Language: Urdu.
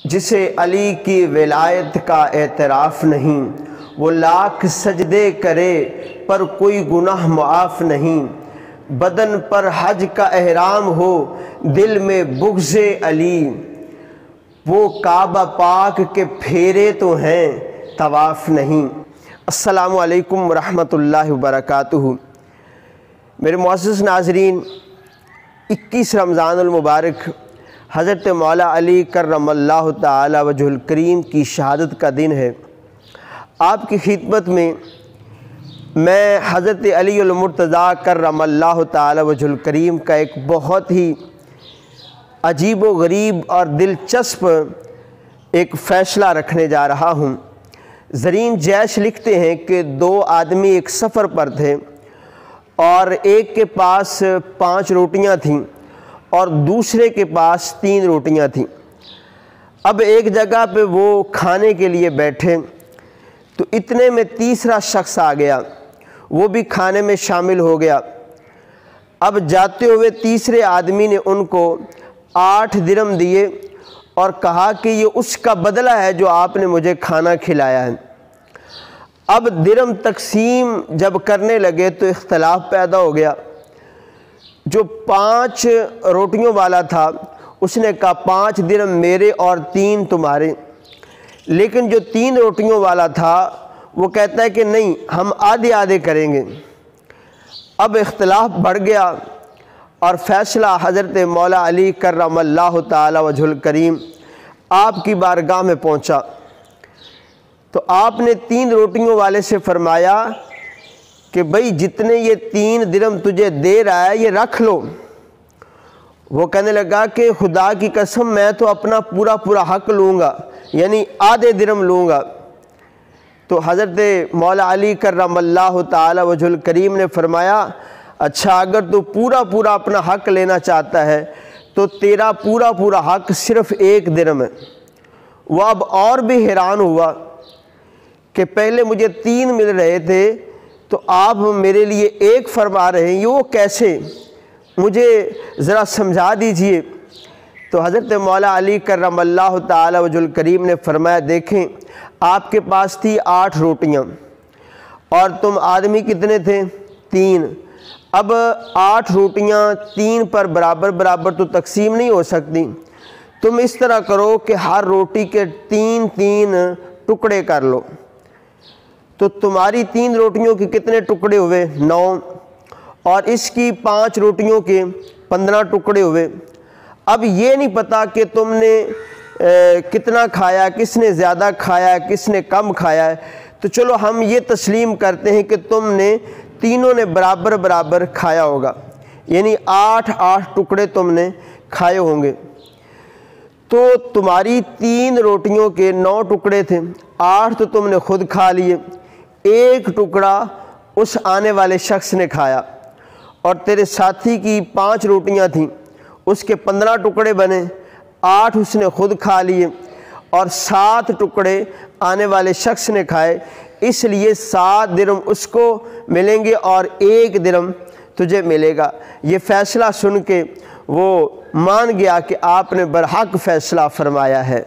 جسے علی کی ولایت کا اعتراف نہیں، وہ لاکھ سجدے کرے پر کوئی گناہ معاف نہیں۔ بدن پر حج کا احرام ہو دل میں بغض علی، وہ کعبہ پاک کے پھیرے تو ہیں طواف نہیں۔ السلام علیکم ورحمۃ اللہ وبرکاتہ۔ میرے معزز ناظرین، 21 رمضان المبارک حضرت مولا علی کرم اللہ تعالی وجہ الکریم کی شہادت کا دن ہے۔ آپ کی خدمت میں حضرت علی المرتضیٰ کرم اللہ تعالی وجہ الکریم کا ایک بہت ہی عجیب و غریب اور دلچسپ ایک فیصلہ رکھنے جا رہا ہوں۔ زرین جیش لکھتے ہیں کہ 2 آدمی ایک سفر پر تھے اور ایک کے پاس 5 روٹیاں تھیں اور دوسرے کے پاس 3 روٹیاں تھیں۔ اب ایک جگہ پہ وہ کھانے کے لیے بیٹھے تو اتنے میں تیسرا شخص آ گیا، وہ بھی کھانے میں شامل ہو گیا۔ اب جاتے ہوئے تیسرے آدمی نے ان کو 8 درم دیے اور کہا کہ یہ اس کا بدلہ ہے جو آپ نے مجھے کھانا کھلایا ہے۔ اب درم تقسیم جب کرنے لگے تو اختلاف پیدا ہو گیا۔ جو 5 روٹیوں والا تھا اس نے کہا 5 درم میرے اور 3 تمہارے، لیکن جو 3 روٹیوں والا تھا وہ کہتا ہے کہ نہیں، ہم آدھے آدھے کریں گے۔ اب اختلاف بڑھ گیا اور فیصلہ حضرت مولا علی کرم اللہ تعالی وجہ الکریم آپ کی بارگاہ میں پہنچا تو آپ نے 3 روٹیوں والے سے فرمایا کہ بھئی جتنے یہ 3 درم تجھے دے رہا ہے یہ رکھ لو۔ وہ کہنے لگا کہ خدا کی قسم میں تو اپنا پورا حق لوں گا، یعنی آدھے درم لوں گا۔ تو حضرت مولا علی کرم اللہ تعالی وجہ الکریم نے فرمایا اچھا، اگر تو پورا اپنا حق لینا چاہتا ہے تو تیرا پورا حق صرف 1 درم ہے۔ وہ اب اور بھی حیران ہوا کہ پہلے مجھے 3 مل رہے تھے تو آپ میرے لیے 1 فرما رہے ہیں، یہ وہ کیسے؟ مجھے ذرا سمجھا دیجئے۔ تو حضرت مولا علی کرم اللہ تعالی وجہ الکریم نے فرمایا دیکھیں، آپ کے پاس تھی 8 روٹیاں اور تم آدمی کتنے تھے؟ 3۔ اب 8 روٹیاں 3 پر برابر تو تقسیم نہیں ہو سکتی۔ تم اس طرح کرو کہ ہر روٹی کے 3 ٹکڑے کر لو۔ تو تمہاری 3 روٹیوں کے کتنے ٹکڑے ہوئے؟ 9، اور اس کی 5 روٹیوں کے 15 ٹکڑے ہوئے۔ اب یہ نہیں پتا کہ تم نے کتنا کھایا، کس نے زیادہ کھایا، کس نے کم کھایا ہے، تو چلو ہم یہ تسلیم کرتے ہیں کہ تم نے تینوں نے برابر کھایا ہوگا، یعنی 8 ٹکڑے تم نے کھائے ہوں گے۔ تو تمہاری 3 روٹیوں کے 9 ٹکڑے تھے، 8 تو تم نے خود کھا لیے، 1 ٹکڑا اس آنے والے شخص نے کھایا، اور تیرے ساتھی کی 5 روٹیاں تھیں، اس کے 15 ٹکڑے بنے، 8 اس نے خود کھا لیے اور 7 ٹکڑے آنے والے شخص نے کھائے، اس لیے 7 درم اس کو ملیں گے اور 1 درم تجھے ملے گا۔ یہ فیصلہ سن کے وہ مان گیا کہ آپ نے برحق فیصلہ فرمایا ہے۔